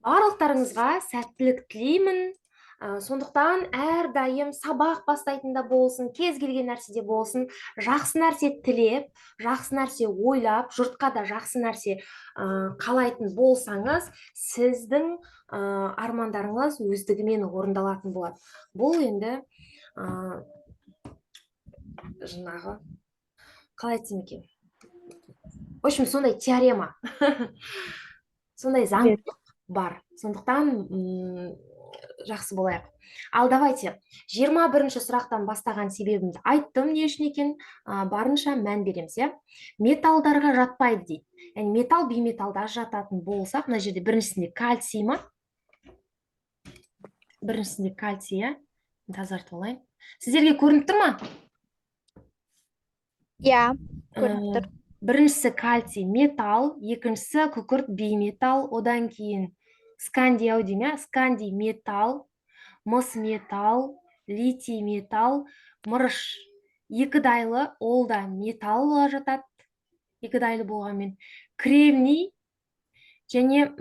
Барлықтарыңызға сәттілік тілеймін. Сондықтан әрдайым сабақ бастайтында болсын, кез келген нәрседе болсын, жақсы нәрсе тілеп, жақсы нәрсе ойлап, жұртқа да жақсы нәрсе қалайтын болсаңыз, сіздің армандарыңыз өздігімен орындалатын болады. Бұл енді жаңағы қалай айтсам екен? В общем, сондай теорема, сондай заңдылық бар. Сондықтан жақсы болайық. Ал давайте 21-ші сұрақтан бастаған себебімді айттым, не үшін екен, барынша мән береміз, иә. Металдарға жатпайды дейді. Яғни металл бейметалдар жататын болсақ, мына жерде біріншісінде кальций ма? Біріншісінде кальций, иә. Тазартып алайын. Сіздерге көрініп тұр ма? Иә, көрініп тұр. Біріншісі кальций металл, екіншісі күкірт бейметалл, одан кейін скандий деймін, скандий металл, мыс металл, литий металл, мырыш екі дайлы, ол да металл бола жатады, екі дайлы болғанмен. Кремний және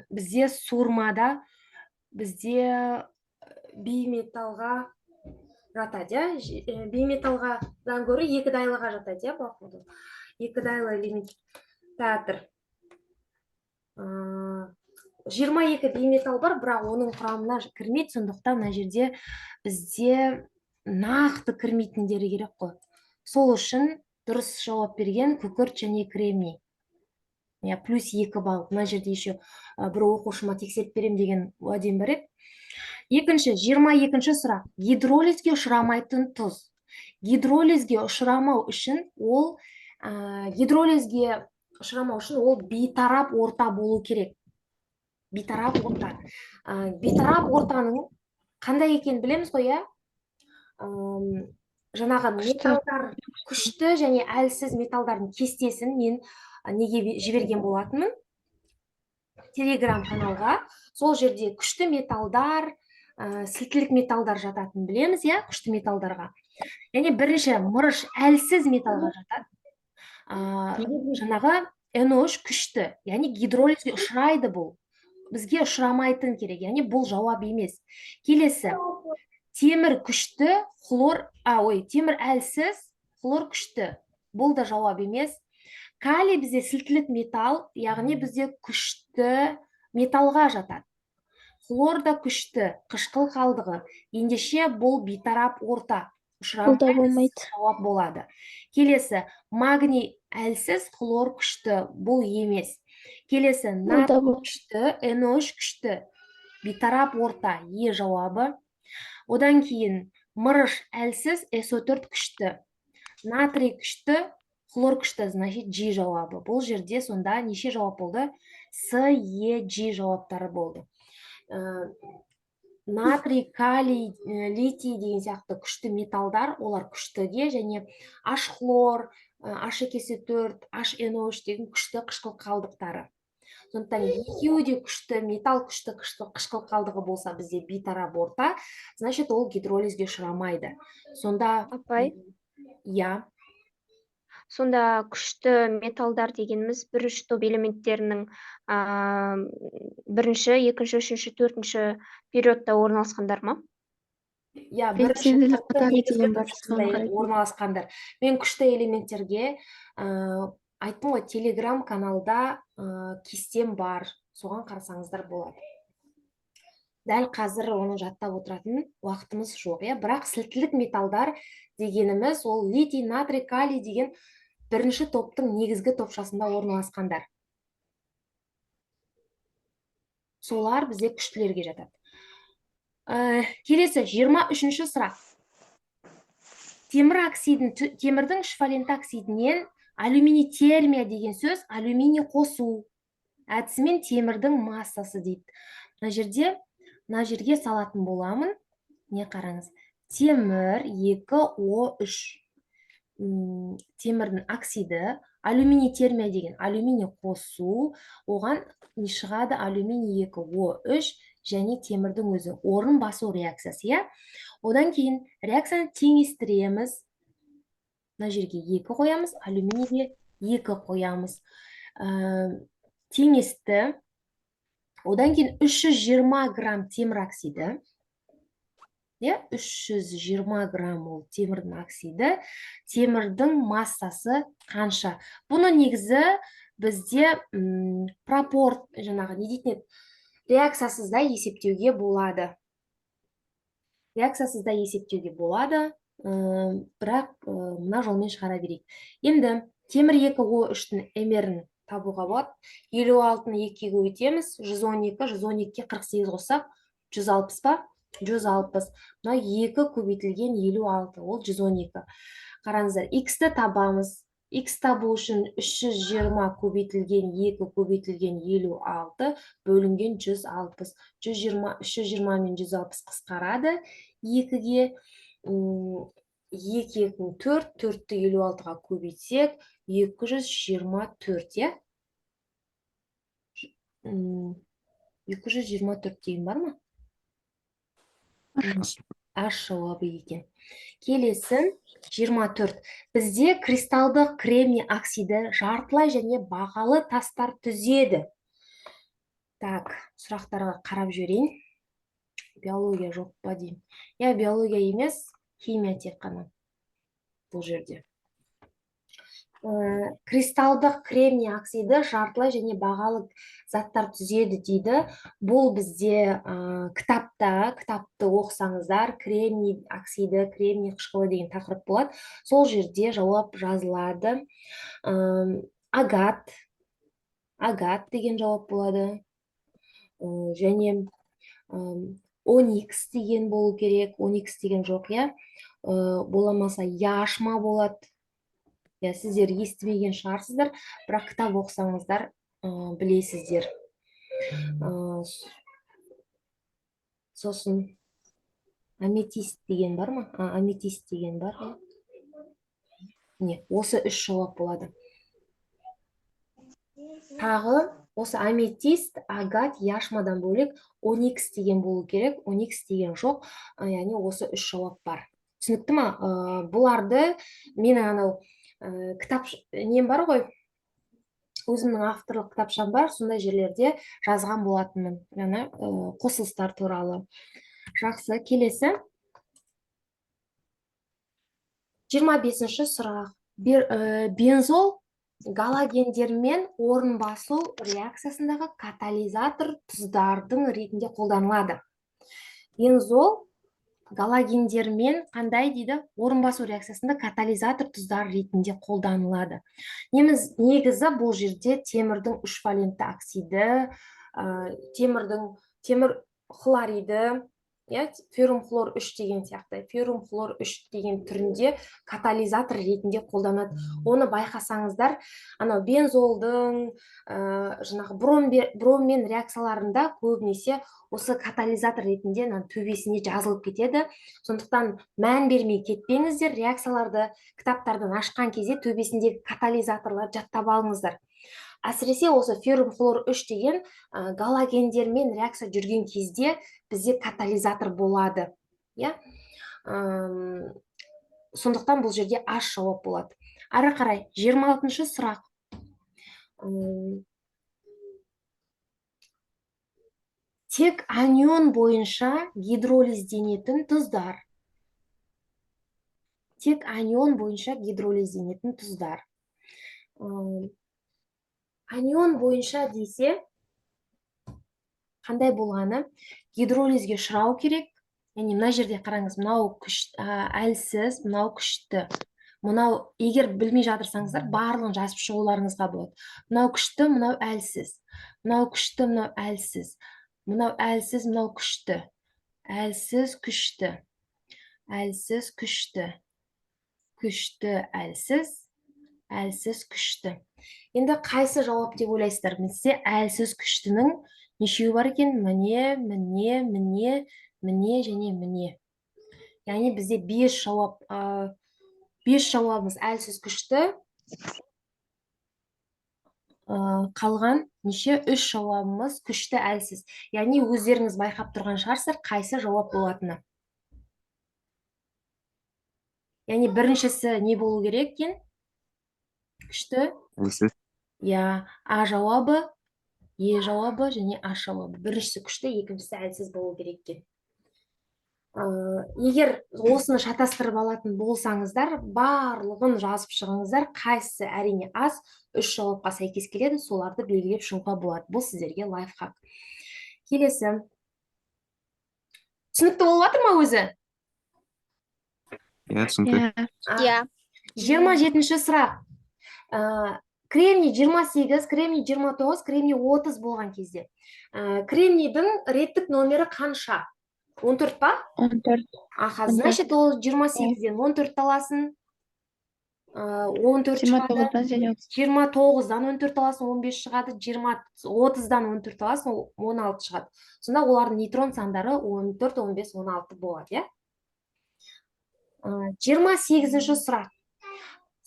бізде сурмада бізде бейметалға жатады, бейметалғадан гөрі екі дайлыға жатады, иә, екі дайлы элемент театр. 22 бейметалл бар, бірақ оның құрамына кірмейді, сондықтан мына жерде бізде нақты кірмейтіндері керек қой. Сол үшін дұрыс жауап берген күкірт және кремний. Плюс 2 балл. Мына жерде еще бір оқушыма тексеріп берем деген уәдем бар еді. Екінші, 22-ші сұрақ. Гидролизге ұшырамайтын тұз. Гидролизге ұшырамау үшін ол бейтарап орта болу керек. Бейтарап орта. Бейтарап ортаның қандай екенін білеміз ғой, иә? Жаңағы металдар күшті және әлсіз металдардың кестесін мен неге жіберген болатынмын? Телеграм каналға. Сол жерде күшті металдар, сілтілік металдар жататын білеміз, иә, күшті металдарға. Яғни бірінші мырыш әлсіз металға жатады. Жаңағы NO3 күшті, яғни гидролизге ұшырайды бұл. Бізге ұшырамайтын керек, яғни бұл жауап емес. Келесі, темір күшті, темір әлсіз, хлор күшті. Бұл да жауап емес. Калий бізде сілтілік металл, яғни бізде күшті металға жатады. Хлор да күшті, қышқыл қалдығы. Ендеше бұл бейтарап орта. Ұшырамайды, жауап болады. Келесі, магний әлсіз, хлор күшті. Бұл емес. Келесі, натрий күшті, NO3 күшті. Бейтарап орта, Е жауабы. Одан кейін мырыш әлсіз, SO4 күшті. Натрий күшті, хлор күшті, значит, G жауабы. Бұл жерде сонда неше жауап болды? С, Е, G жауаптары болды. Натрий, калий, литий деген сияқты күшті металдар, олар күштіге, және H-хлор, H2S4, HNO3 деген күшті қышқыл қалдықтары. Сондықтан екеуі де күшті, металл күшті қышқыл қалдығы болса бізде бейтарап орта, значит, ол гидролизге ұшырамайды. Сонда, иә. Сонда күшті металдар дегеніміз бірінші топ элементтерінің бірінші, екінші, үшінші, төртінші периодта орналасқандар ма? Иә, бірінші орналасқандар. Мен күшті элементтерге айттым ғой, телеграм каналда кестем бар, соған қарасаңыздар болады. Дәл қазір оны жаттап отыратын уақытымыз жоқ, бірақ сілтілік металдар дегеніміз ол литий, натрий, калий деген бірінші топтың негізгі топшасында орналасқандар. Солар бізде күштілерге жатады. Келесі 23-ші сұрақ. Темірдің 3 валенті оксидінен алюминий термия деген сөз алюминий қосу әдісімен темірдің массасы дейді. Мына жерге салатын боламын. Не қараңыз? Темір 2O3. Темірдің оксиді, алюминий термия деген алюминий қосу, оған не шығады? Алюминий 2O3 және темірдің өзі орын басу реакциясы, иә? Одан кейін реакцияны теңестіреміз. Мына жерге 2 қоямыз, алюминийге 2 қоямыз. теңесті. Одан кейін 320 грамм темір оксиді. 320 грамм ол темірдің оксиді. Темірдің массасы қанша? Бұны негізі бізде жаңағы не дейтін еді? Реакциясыз да есептеуге болады. Бірақ мына жолмен шығара берейік. Енді темір 2O3-тің эмерін табуға болады. 56-ны 2-ге көбейтеміз. 112, 112-ке 48 қоссақ, 160 па? 160. Мына 2 көбейтілген 56, ол 112. Қараңыздар, x-ті табамыз. X табу үшін 320 көбейтілген 2 көбейтілген 56 бөлінген 160. 320 мен 160 қысқарады. 2-ге 2 4, 4-ті 56-ға көбейтсек, 224, е? 224 деген бар ма? Аш жауабы екен. Келесі 24. Бізде кристалдық кремний оксиді жартылай және бағалы тастар түзеді. Так, сұрақтарға қарап жөрейін. Биология жоқ па деймін. Биология емес, химия тек қана бұл жерде. Кристалдық кремний оксиді жартылай және бағалы заттар түзеді дейді. Бұл бізде кітапты оқысаңыздар, кремний оксиді, кремний қышқылы деген тақырып болады. Сол жерде жауап жазылады. Агат деген жауап болады. Және оникс деген болу керек. Оникс деген жоқ, боламаса яшма болады. Сіздер естімеген шығарсыздар, бірақ кітап оқысаңыздар білесіздер. Сосын аметист деген бар ма? Аметист деген бар. Не, осы 3 жауап болады. Тағы осы аметист, агат, яшмадан бөлек оникс деген болу керек. Оникс деген жоқ, яғни осы 3 жауап бар. Түсінікті ма? Бұларды мен анау кітап нем бар ғой, өзімнің авторлық кітапшам бар, сондай жерлерде жазған болатынмын, жаңа қосылыстар туралы. Жақсы, келесі 25-ші сұрақ. Бензол галогендермен орын басу реакциясындағы катализатор тұздардың ретінде қолданылады. Бензол галогендермен қандай дейді? Орын басу реакциясында катализатор тұздар ретінде қолданылады. Негізі бұл жерде темірдің 3 валентті оксиді, темір хлориді, феррум хлор 3 деген сияқты, феррум хлор 3 деген түрінде катализатор ретінде қолданады. Оны байқасаңыздар, анау бензолдың, жаңағы броммен реакцияларында көбінесе осы катализатор ретінде төбесіне жазылып кетеді. Сондықтан мән бермей кетпеңіздер, реакцияларды кітаптардан ашқан кезде төбесіндегі катализаторлар жаттап алыңыздар. Әсіресе осы феррум хлор 3 деген галогендермен реакция жүрген кезде бізде катализатор болады. Сондықтан бұл жерде аш жауап болады. Ары қарай 26-шы сұрақ. Тек анион бойынша гидролизденетін тұздар. Тек анион бойынша гидролизденетін тұздар. Анион бойынша десе, қандай болғаны? Гидролизге ұшырау керек. Яғни мына жерде қараңыз, мынау әлсіз, мынау күшті. Мынау, егер білмей жатырсаңыздар, барлығын жазып шығуларыңызға болады. Мынау күшті, мынау әлсіз. Мынау күшті, мынау әлсіз. Мынау әлсіз, мынау күшті. Әлсіз, күшті. Әлсіз, күшті. Күшті, әлсіз. Әлсіз, күшті. Енді қайсы жауап деп ойлайсыздар? Сізде әлсіз күштінің нешеуі бар екен? Міне, міне, міне, міне және міне. Яғни бізде 5 жауабымыз әлсіз күшті. Қалған неше? 3 жауабымыз күшті әлсіз. Яғни өздеріңіз байқап тұрған шығарсыздар, қайсы жауап болатыны. Яғни біріншісі не болу керек екен? Күшті? Әлсіз. А жауабы Е жауабы және а жауабы. Біріншісі күшті, екіншісі әлсіз болу керек екен. Егер осыны шатастырып алатын болсаңыздар, барлығын жазып шығыңыздар, қайсысы әрине аз, 3 жауапқа сәйкес келеді, соларды белгілеп шығуға болады. Бұл сіздерге лайфхак. Келесі. Түсінікті болып жатыр ма өзі? Иә, түсінікті. Иә. 27-ші сұрақ. Кремний 28, кремний 29, кремний 30 болған кезде. Кремнийдің реттік номері қанша? 14 па? 14. Аха, значит, ол 28-ден 14 аласын. 14 шығады. 29-дан және 29-дан 14 аласын, 15 шығады. 30-дан 14 аласын, 16 шығады. Сонда олардың нейтрон сандары 14, 15, 16 болады, е? 28-ші сұрақ.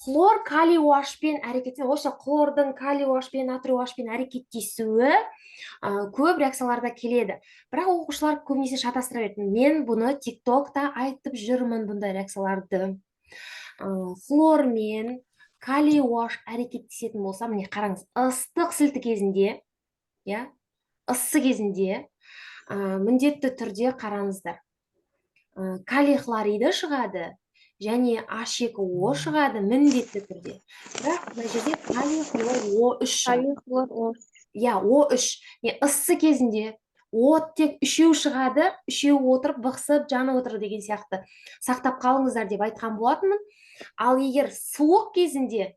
Хлор калий уашпен әрекеттесуі, осы хлордың калий уашпен, натрий уашпен әрекеттесуі көп реакцияларда келеді. Бірақ оқушылар көбінесе шатастыра береді. Мен бұны TikTokта айтып жүрмін бұндай реакцияларды. Хлор мен калий уаш әрекеттесетін болса, міне қараңыз, ыстық сілті кезінде, я, ыссы кезінде міндетті түрде қараңыздар. Калий хлориді шығады, және H2O шығады міндетті түрде. Бірақ мына жерде калий хлор O3 шығады. калий хлор О. Я, O3. Ыссы кезінде тек үшеу шығады, үшеу отырып, бықсып, жанып отыр деген сияқты сақтап қалыңыздар деп айтқан болатынмын. Ал егер суық кезінде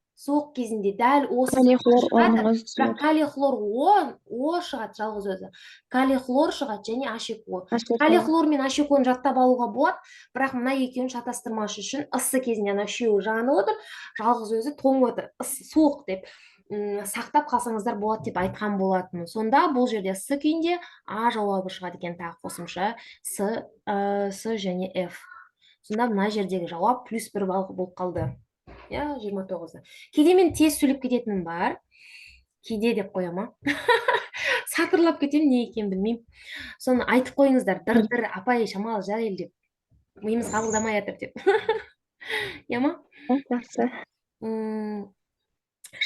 дәл осы калий хлор шығады, О'ның өзі бірақ калий хлор О шығады жалғыз өзі. Калий хлор шығады және H2O. Калий хлор мен H2O-ны жаттап алуға болады, бірақ мына екеуін шатастырмас үшін ыссы кезінде ана үшеуі жанып отыр, жалғыз өзі тоңып отыр, суық деп сақтап қалсаңыздар болады деп айтқан болатынмын. Сонда бұл жерде С күйінде А жауабы шығады екен, тағы қосымша С және F. Сонда мына жердегі жауап +1 балл болып қалды. 29-да. Кейде мен тез сөйлеп кететінім бар. Кейде деп қояма. Сатырлап кетем, не екен білмеймін. Соны айтып қойыңыздар, дыр-дыр, апай, шамалы жарайды деп. Миымыз қабылдамай жатыр деп. Я ма? Жақсы.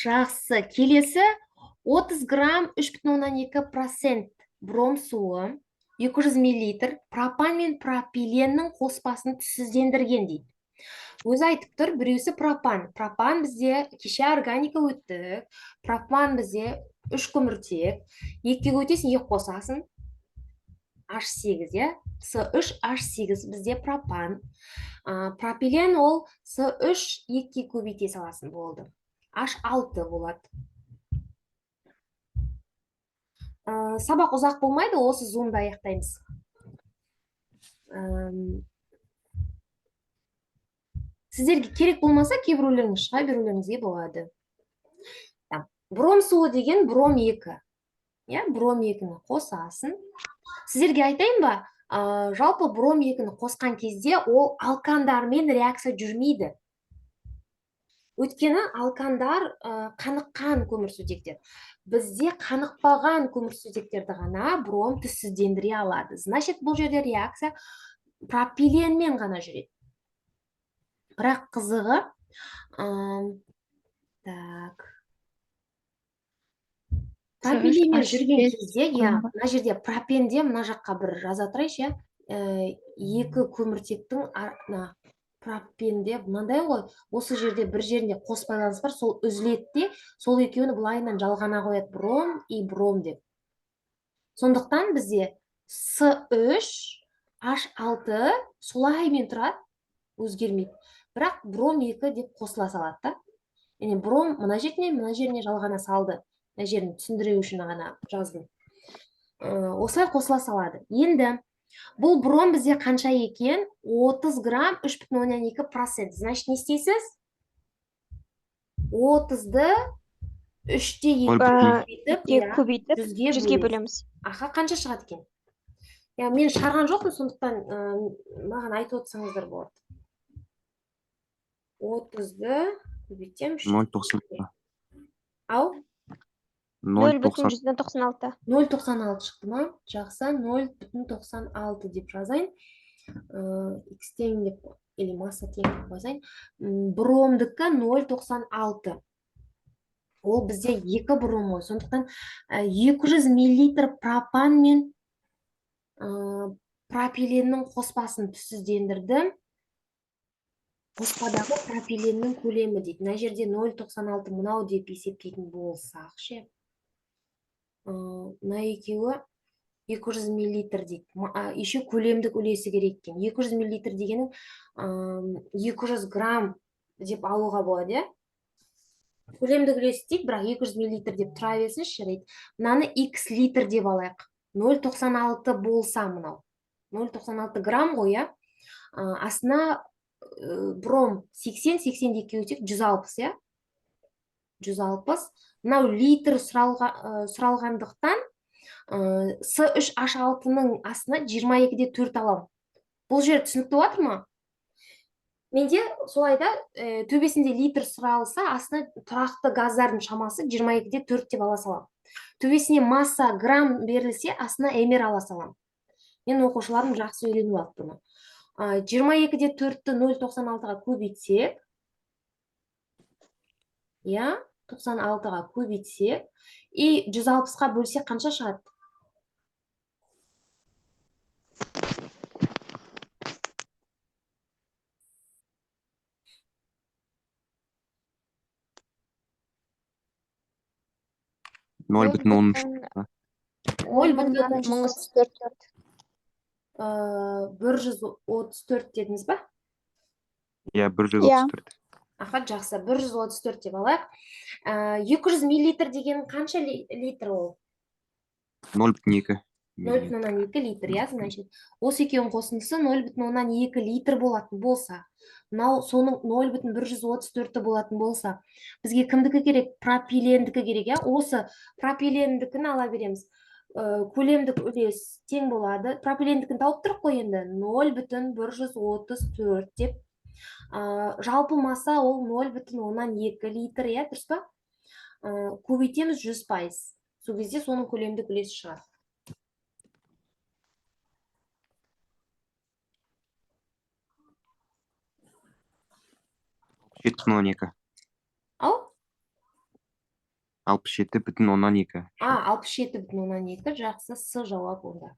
Жақсы. Келесі 30 грамм 3,2% бром суы, 200 мл пропан мен пропиленнің қоспасын түссіздендірген дейді. Өзі айтып тұр, біреусі пропан. Пропан бізде кеше органика өттік. Пропан бізде 3 көміртек. 2-ге өтесің, 2 қосасың. H8, я? С3H8 бізде пропан. Пропилен ол С3 2-ге көбейте саласын болды. H6 болады. Сабақ ұзақ болмайды, осы зумда аяқтаймыз. Сіздерге керек болмаса, кейбіреулеріңіз шыға берулеріңізге болады. Бром суы деген бром 2. Бром 2-ні қосасын. Сіздерге айтайын ба, жалпы бром 2-ні қосқан кезде ол алкандармен реакция жүрмейді. Өйткені алкандар қаныққан көмірсутектер. Бізде қанықпаған көмірсутектерді ғана бром түссіздендіре алады. Значит, бұл жерде реакция пропиленмен ғана жүреді. Бірақ қызығы, пропиленмен жүрген кезде, мына жерде пропенде, мына жаққа бір жаза тұрайшы, 2 көміртектің пропенде, мынандай ғой, осы жерде бір жерінде қос байланыс бар, сол үзіледі де, сол екеуіні былайынан жалғана қояды, бром и бром деп. Сондықтан бізде С3, H6 солаймен тұрады, өзгермейді. Бірақ бром 2 деп қосыла салады. Яғни бром мына жеріне жалғана салды. Мына жерін түсіндіру үшін ғана жаздым. Осылай қосыла салады. Енді бұл бром бізде қанша екен? 30 грамм 3,2%. Значит, не істейсіз? 30-ды 3-ге көбейтіп, 100-ге бөлеміз. Аха, қанша шығады екен? Мен шығарған жоқпын, сондықтан маған айтып отырсаңыздар болады. 30-ды көбейтем. 0,96. Ау? 0,96. 0,96 шықты ма? Жақсы, 0,96 деп жазайын. X тең деп, или масса тең деп жазайын. Бромдыққа 0,96. Ол бізде 2 бром ғой. Сондықтан 200 мл пропан мен пропиленнің қоспасын түссіздендірдім. Қоспадағы пропиленнің көлемі дейді. Мына жерде 0,96 мынау деп есептейтін болсақ ше. Мына екеуі 200 мл дейді. Еще көлемдік үлесі керек екен. 200 мл дегенің 200 грамм деп алуға болады, иә? Көлемдік үлесі дейді, бірақ 200 мл деп тұра берсінші дейді. Мынаны x литр деп алайық. 0,96 болса мынау. 0,96 грамм ғой, иә? Астына бром 80-80 екеуі тек 160, иә? 160. Мынау литр сұралғандықтан С3H6-ның астына 22-де 4 алам. Бұл жер түсінікті отыр ма? Менде солайда төбесінде литр сұралса, астына тұрақты газдардың шамасы 22-де 4 деп ала салам. Төбесіне масса грамм берілсе, астына мр ала салам. Мен оқушыларым жақсы үйреніп алды бұны. 22-де 4-ті 0,96-ға көбейтсек, иә, 96-ға көбейтсек, и 160-қа бөлсек қанша шығады? 0,13. 134 дедіңіз ба? Иә, 134. Аха, жақсы, 134 деп алайық. 200 мл деген қанша литр ол? 0,2. 0,2 литр, иә, значит. Осы екеуінің қосындысы 0,2 литр болатын болса, мынау соның 0,134 болатын болса, бізге кімдікі керек? Пропилендікі керек, иә? Осы пропилендікін ала береміз. Көлемдік үлес тең болады. Пропилендікін тауып тұрық қой енді. 0,134 деп. Жалпы масса ол 0,2 литр, иә, дұрыс па? Көбейтеміз 100%. Сол кезде соның көлемдік үлесі шығады. 67,12. Ау? 67,12. 67,12. Жақсы, С жауап онда.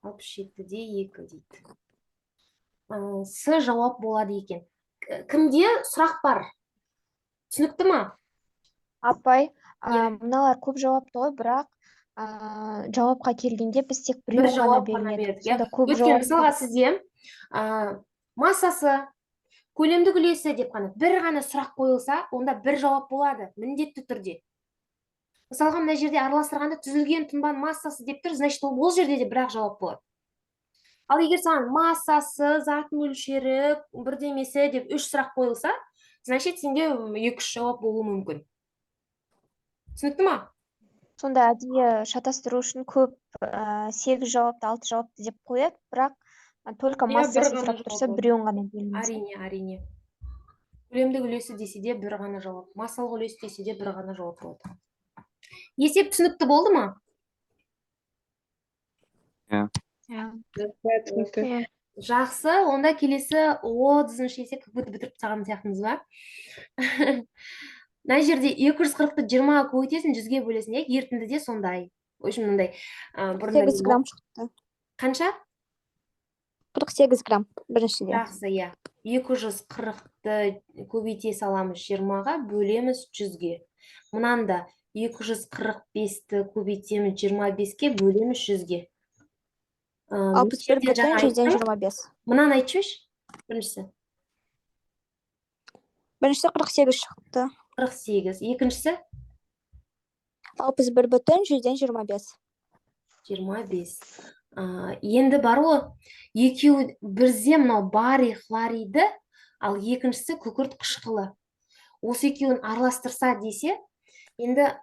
67-де 2 дейді. С жауап болады екен. Кімде сұрақ бар? Түсінікті ма? Апай, мыналар көп жауапты ғой, бірақ жауапқа келгенде біз тек Бір біреуін ғана жауап қана беріледі. бердік, Сонда иә? көп Өйткені жауап. мысалға сізде массасы, көлемдік үлесі деп қана бір ғана сұрақ қойылса, онда бір жауап болады, міндетті түрде. Мысалға, мына жерде араластырғанда түзілген тұнбаның массасы деп тұр, значит, ол жерде де бір-ақ жауап болады. Ал егер саған массасы, зат мөлшері, бірдемесі деп 3 сұрақ қойылса, значит, сенде 2-3 жауап болуы мүмкін. Түсінікті ма? Сонда әдейі шатастыру үшін көп 8 жауапты, 6 жауапты деп қояды, бірақ только массасын сұрап тұрса, біреуін ғана берілмейді. Әрине. Көлемдік үлесі десе де бір ғана жауап. Массалық үлесі десе де бір ғана жауап болады. Есеп түсінікті болды ма? Иә. Жақсы, онда келесі 30-шы есеп как будто бітіріп тастаған сияқтымыз ба? Мына жерде 240-ты 20-ға көбейтесің, 100-ге бөлесің, иә? Ерітіндіде сондай. В общем, мындай 8 грамм шықты. Қанша? 48 грамм біріншіде. Жақсы, иә. 240-ты көбейте саламыз 20-ға, бөлеміз 100-ге. Мұнанда 245-ті көбейтеміз 25-ке, бөлеміз 100-ге. 61 бүтін 125. Мұнан айтшы, біріншісі. Біріншісі 48 шықты. 48. Екіншісі? 61 бүтін 125. 25. Енді бар ғой, екеуі бірзе мынау барий хлориді, ал екіншісі күкірт қышқылы. Осы екеуін араластырса десе, енді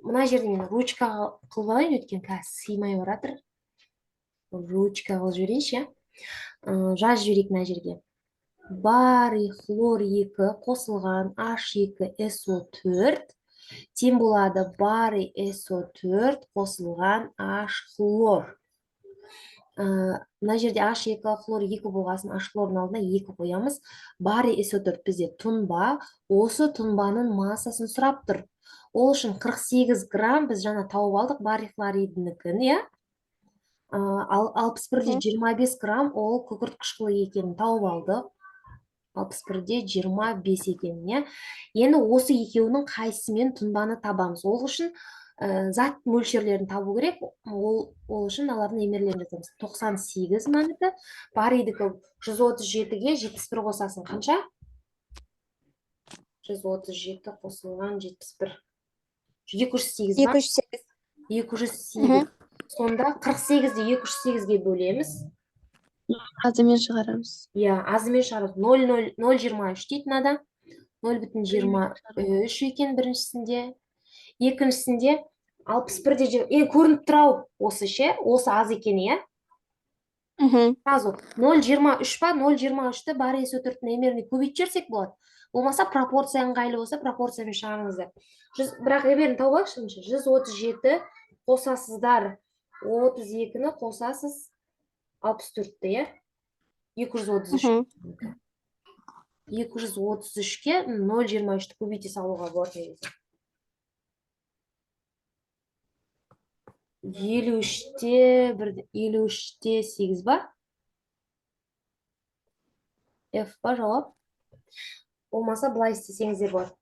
мына жерде мен ручка қылып алайын, өткен қазір сыймай баратыр. Ручка қылып жіберейінші, жаз жіберейік мына жерге. Барий хлор 2 қосылған H2SO4 тең болады барий SO4 қосылған H хлор. мына жерде H2 хлор 2 болғасын H хлордың алдына 2 қоямыз. Барий СО4 бізде тұнба, осы тұнбаның массасын сұрап тұр. Ол үшін 48 грамм біз жаңа тауып алдық барий хлоридінікін, иә? Ал 61-де 25 грамм ол күкірт қышқылы екенін тауып алдық. 61-де 25 екенін, иә? Енді осы екеуінің қайсымен тұнбаны табамыз. Ол үшін зат мөлшерлерін табу керек. Ол үшін алардың емерлерін жазамыз. 98 мәніті, барийдікі 137-ге 71 қосасын. Қанша? 137 қосылған 71. 208 ба? 208. 208. Сонда 48-ді 208-ге бөлеміз. Азымен шығарамыз. Иә, азымен шығарамыз. 0,23 дейді мынада. 0,23 екен біріншісінде. Екіншісінде 61-де көрініп тұрау осы ше, осы аз екен, иә? Сразу 0,23 па, 0,23-ті барий СО4-дің емеріне көбейтіп жіберсек болады. Болмаса пропорция ыңғайлы болса, пропорциямен шығарыңыздар. Бірақ емерін тауып алайықшы. 137 қосасыздар, 32-ні қосасыз 64-ті, иә? 233. 233-ке 0,23-ті көбейте салуға болады негізі. 53-те 8 ба? F ба жауап? Болмаса былай істесеңіздер болады.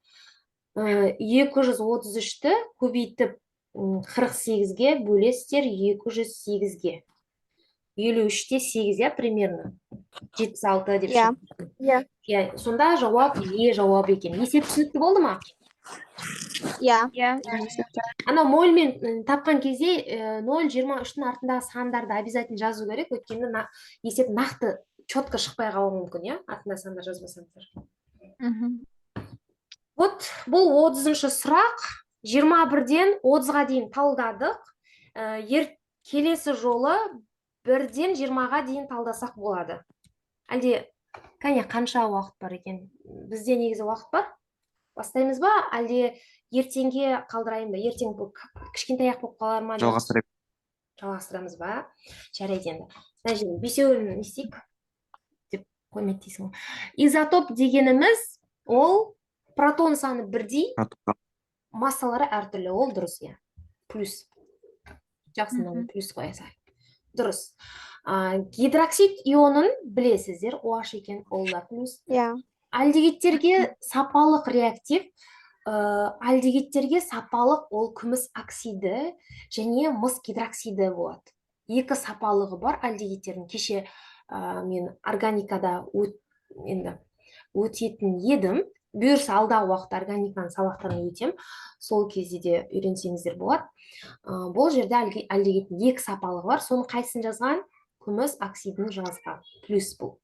233-ті көбейтіп 48-ге бөлесіздер 208-ге. 53-те 8, иә, примерно. 76 деп шығады. Иә. Сонда жауап жауап екен. Есеп түсінікті болды ма? Иә. Ана мольмен тапқан кезде 0,23-тің артындағы сандарды обязательно жазу керек, өйткені есеп нақты четко шықпай қалуы мүмкін, иә? Артында сандар жазбасаңыздар. Вот, бұл 30-шы сұрақ. 21-ден 30-ға дейін талдадық. Келесі жолы 1-ден 20-ға дейін талдасақ болады. Әлде, қанша уақыт бар екен? Бізде негізі уақыт бар? Бастаймыз ба? Әлде ертеңге қалдырайын ба? Ертең кішкентай ақ болып қалар ма? Жалғастырамыз ба? Жарайды енді. Бесеуін істейік деп қоймайды дейсің. Изотоп дегеніміз ол протон саны бірдей, массалары әртүрлі. Ол дұрыс, иә. Плюс. Жақсы, плюс қоясақ. Дұрыс. Гидроксид ионын білесіздер, OH екен, ол да плюс. Альдегидтерге сапалық реактив, альдегидтерге сапалық ол күміс оксиді және мыс гидроксиді болады. Екі сапалығы бар альдегидтердің. Кеше мен органикада өтетін едім. Бұйырса алдағы уақытта органиканың сабақтарын өтем. Сол кезде де үйренсеңіздер болады. Бұл жерде альдегидтің екі сапалығы бар. Соны қайсын жазған? Күміс оксидін жазған. Плюс бұл.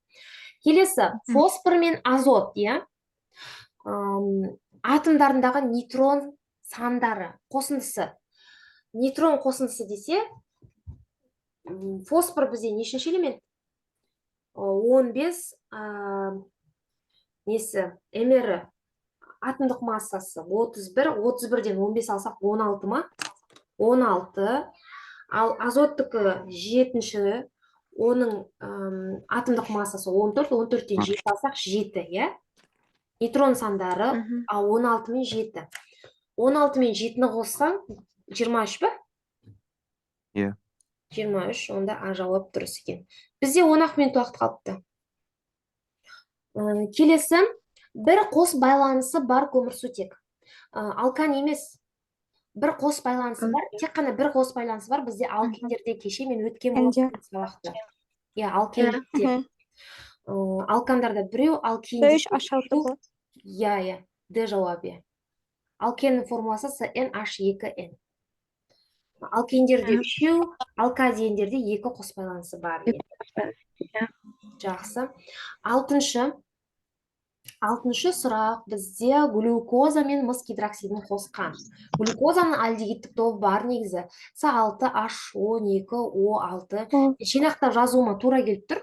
Келесі, фосфор мен азот, иә? Атомдарындағы нейтрон сандары, қосындысы. Нейтрон қосындысы десе, фосфор бізде нешінші элемент? 15 эмері атомдық массасы 31, 31-ден 15 алсақ 16 ма? 16. Ал азоттікі 7-ші, оның атомдық массасы 14, 14-ден 7 алсақ 7, иә? Нейтрон сандары 16 мен 7. 16 мен 7-ні қоссаң 23 ба? Иә. 23, онда А жауап дұрыс екен. Бізде 10 минут уақыт қалыпты. Келесі, бір қос байланысы бар көмірсутек. Алкан емес, бір қос байланысы бар. Тек қана бір қос байланысы бар. Бізде алкендерде кеше мен өткен сабақта. Иә, алкендерде. Алкандарда біреу, алкендерде. Иә, Д жауап, иә. Алкеннің формуласы CnH2n. Алкендерде 3, алкадиендерде 2 қос байланысы бар. Жақсы. Алтыншы сұрақ, бізде глюкоза мен мыс гидроксидін қосқан. Глюкозаның альдегидтік тобы бар негізі. С6H12O6. Жинақтап жазуыма тура келіп тұр.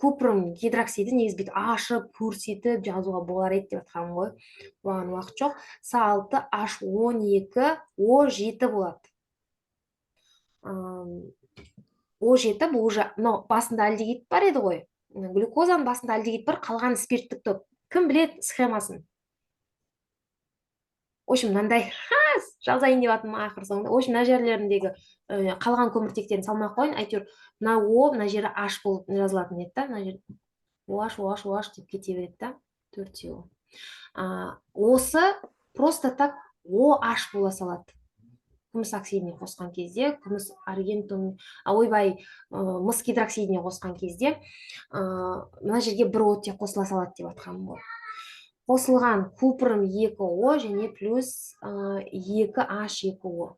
Купрум гидроксиді негізі бет ашып, көрсетіп жазуға болар еді деп атқаным ғой. Оған уақыт жоқ. С6H12O7 болады. О жетіп уже мынау басында альдегид бар еді ғой, глюкозаның басында альдегид бар, қалған спирттік топ. Кім білет схемасын? В общем, мынандай жазайын деп жатырмын ақыр соңында. В общем, мына жерлеріндегі қалған көміртектерін салмай ақ қояйын. Әйтеуір мына О, мына жері H болып жазылатын еді да. Мына жер OH деп кете береді да. Төртеуі. Осы просто так OH бола салады. Күміс оксидіне қосқан кезде, күміс аргентум, ойбай, мыс гидроксидіне қосқан кезде, мына жерге бір оттек қосыла салады деп жатқаным ғой. Қосылған купрум 2О және плюс 2H2O.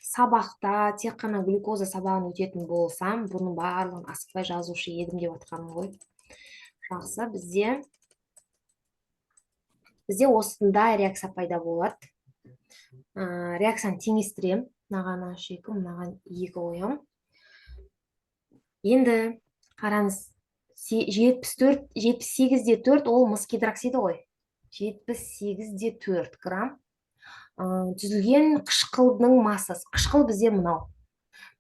Сабақта тек қана глюкоза сабағын өтетін болсам, бұның барлығын асықпай жазушы едім деп жатқаным ғой. Жақсы, бізде осындай реакция пайда болады. Реакцияны теңестірем. Мынаған H2, мынаған 2 қоям. Енді қараңыз, 78-де 4 ол мыс гидроксиді ғой. 78-де 4 грамм. Түзілген қышқылдың массасы. Қышқыл бізде мынау.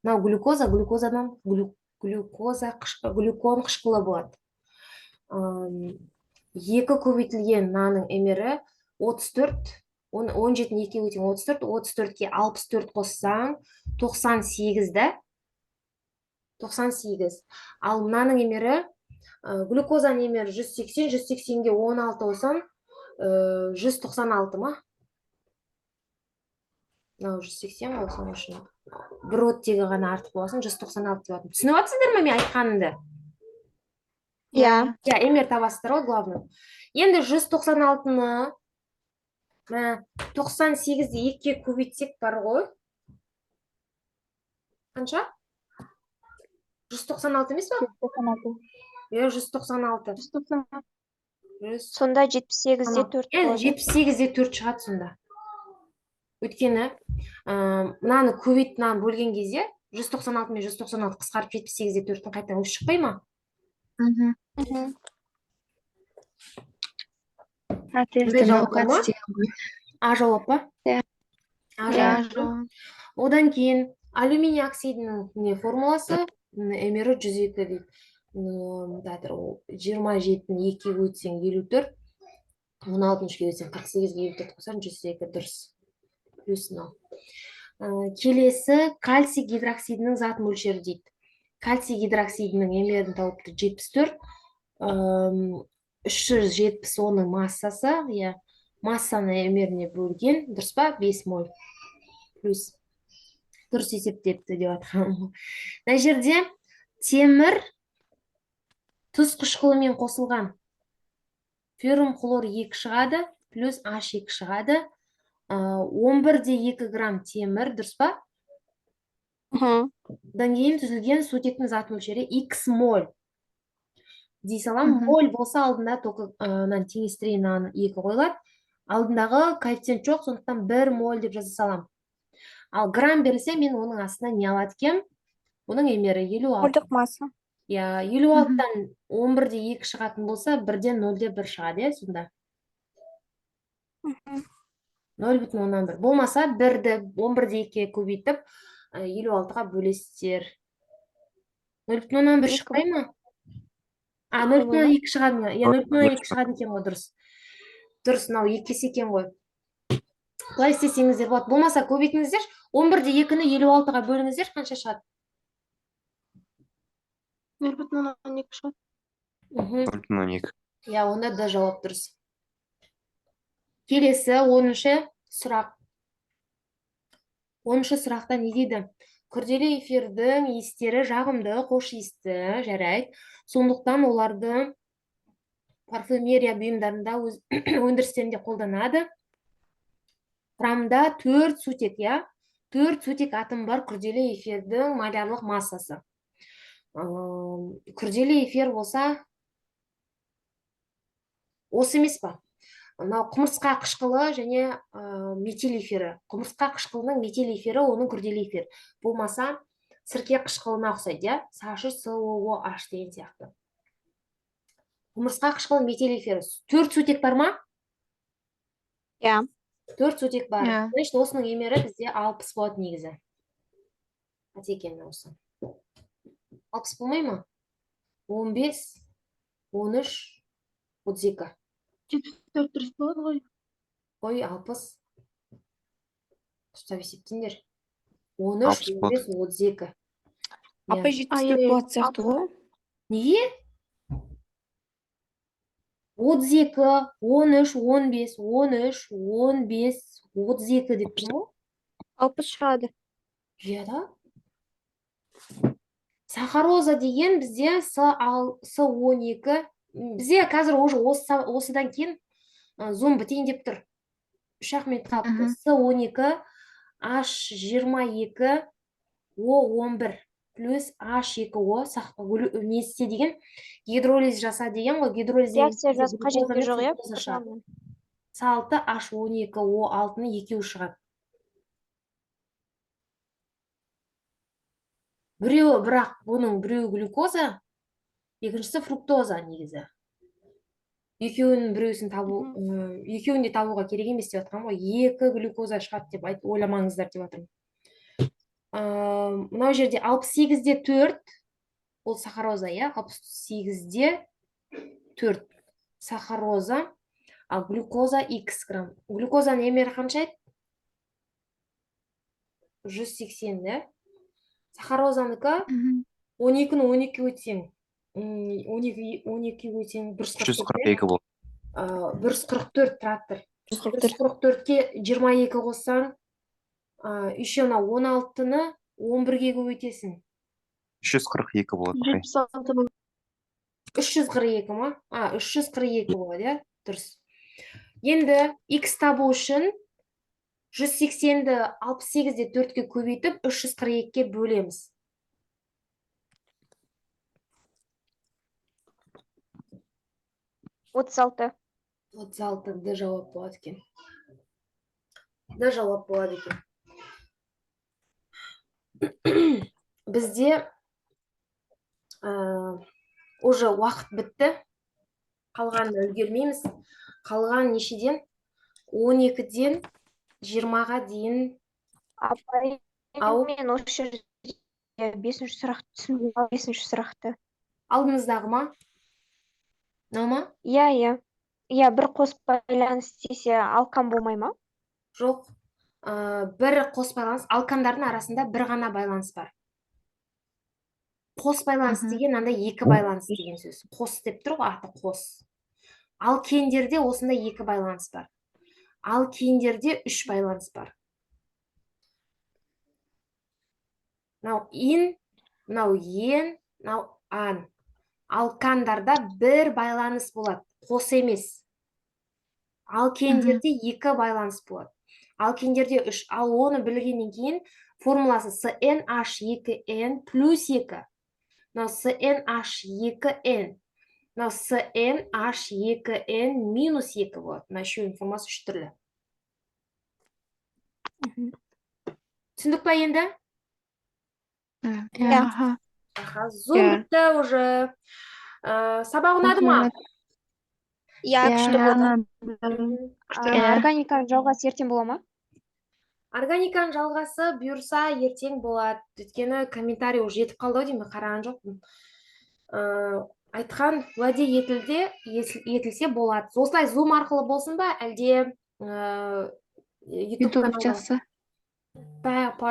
Мынау глюкоза, глюкон қышқылы болады. 2 көбейтілген мынаның эмері 34, 17-ні 2 өтен 34, 34-ке 64 қоссаң 98 да? 98. Ал мынаның емері, глюкозаның емері 180, 180-ге 16 болсаң 196 ма? Мынау 180 болсаң үшін бір оттегі ғана артық боласың, 196 деп атым. Түсініп атсыздар ма мен айтқанымды? Я. Емер табасыздар ғой, главный. Енді 196-ны 98-ді 2-ке көбейтсек бар ғой. Қанша? 196 емес па? 196. Сонда 78-де 4 болады. 78-де 4 шығады сонда. Өйткені мынаны көбейт мынаны бөлген кезде 196 мен 196 қысқарып 78-де 4-тің қайтадан өз шықпай ма? А жауап па? Одан кейін алюминий оксидінің формуласы эмері 102 дейді. 27-ні 2-ге өтсең 54, 16-ге өтсең 48-ге 54 қосаң 102 дұрыс. Плюс мынау. Келесі кальций гидроксидінің зат мөлшері дейді. Кальций гидроксидінің эмерін тауыпты 74, 370 оның массасы, массаны эмеріне бөлген, дұрыс па? 5 моль. Плюс дұрыс есептепті деп атқаным. Мына жерде темір тұз қышқылымен қосылған. Феррум хлор 2 шығады, плюс H2 шығады. 11-де 2 грамм темір, дұрыс па? Одан кейін түзілген сутектің зат мөлшері X моль. Дей салам, моль болса алдында только теңестірейін 2 қойылады. Алдындағы коэффициент жоқ, сондықтан 1 моль деп жаза салам. Ал грамм берілсе, мен оның астына не алады екем? Оның емері 56. Мольдық масса. 56-тан 11-де 2 шығатын болса, 1-ден 0-де 1 шығады, сонда. 0,1. Болмаса, 1-ді 11-де 2-ге көбейтіп, 56-ға бөлесіздер. 0,1 шықпай ма? 0,2 шығады. 0,2 шығады екен ғой, дұрыс. Дұрыс, мынау 2 есе екен ғой. Бұлай істесеңіздер болады. Болмаса көбейтіңіздер, 11-де 2-ні 56-ға бөліңіздер, қанша шығады? 0,2 шығады. 0,2. Онда да жауап дұрыс. Келесі 10-шы сұрақ. 10-шы сұрақта не дейді? Күрделі эфирдің иістері жағымды, қош иісті, жарайды. Сондықтан оларды парфюмерия бұйымдарында өндірістерінде қолданады. Құрамында 4 сутек, 4 сутек атом бар күрделі эфирдің малярлық массасы. Күрделі эфир болса, осы емес па? Құмырсқа қышқылы және метил эфирі. Құмырсқа қышқылының метил эфирі оның күрделі эфир. Болмаса, сірке қышқылына ұқсайды, H2SOOH деген сияқты. Құмырсқа қышқылы метил эфирі. 4 сутек бар ма? 4 сутек бар. Осының емері бізде 60 болады негізі. қате екен осы. 60 болмай ма? 15, 13, 32. 74 дұрыс болады ғой. Қой 60. Дұрыстап есептеңдер. 13, 15, 32. Апа 74 болатын сияқты ғой. Неге? 32, 13, 15, 13, 15, 32 деп тұрмын ғой. 60 шығады. Иә да. Сахароза деген бізде С12. Бізде қазір уже осыдан кейін зум бітейін деп тұр. 3 минут қалыпты. С12, H22, O11 плюс H2O несі деген гидролиз жаса деген ғой. Гидролиз Реакция жазып қажеті жоқ, иә? С6, H12, O6-ны екеуі шығады. Біреуі, бірақ бұның біреуі глюкоза, екіншісі фруктоза негізі. Екеуінің екеуінде табуға керек емес деп жатқан ғой. 2 глюкоза шығады деп ойламаңыздар деп жатырмын. Мынау жерде 68-де 4, ол сахароза, иә? 68-де 4 сахароза, ал глюкоза X грамм. Глюкоза немері қанша еді? 180, да? Сахарозаныкі 12-ні 12 өтсең, 12 өтсең 342 болды. 144 трактор. 144-ке 22 қоссаң, еще 16-ны 11-ге көбейтесің. 342 болады. 76 мың. 342 ма? 342 болады, иә? Дұрыс. Енді X табу үшін 180-ді 68-де 4-ке көбейтіп, 342-ке бөлеміз. Отыз алты. 36 Д жауап болады екен. Д жауап болады екен. Бізде уже уақыт бітті. Қалғанды үлгермейміз. Қалған нешеден? 12-ден 20-ға дейін. Апай, Ау. мен осы жерде 5-ші сұрақты түсінбей, 5-ші сұрақты. Алдыңыздағы ма? Мынау ма? Иә. Иә, бір қосып байланыс десе алкан болмай ма? Жоқ. Бір қос байланыс. Алкандардың арасында бір ғана байланыс бар. Қос байланыс деген андай 2 байланыс деген сөз. Қос деп тұр ғой, аты қос. Алкендерде осында 2 байланыс бар. Алкендерде 3 байланыс бар. Мынау ин, мынау ен, мынау ан. Алкандарда бір байланыс болады, қос емес. Алкендерде 2 байланыс болады. Алкендерде 3. Ал оны білгеннен кейін формуласы CnH2n плюс 2. Мынау CnH2n. Мынау CnH2n минус 2 болады. Мына үшеуінің формуласы 3 түрлі. Түсіндік па енді? Иә. Зум бітті уже. Сабақ ұнады ма? Иә, күшті болды. Күшті. Органиканың жалғасы ертең бола ма? Органиканың жалғасы бұйырса ертең болады. Өйткені комментарий уже жетіп қалды деймін, қараған жоқпын. Айтқан уәде етілсе болады. Осылай зум арқылы болсын ба, әлде YouTube YouTube каналда? жақсы.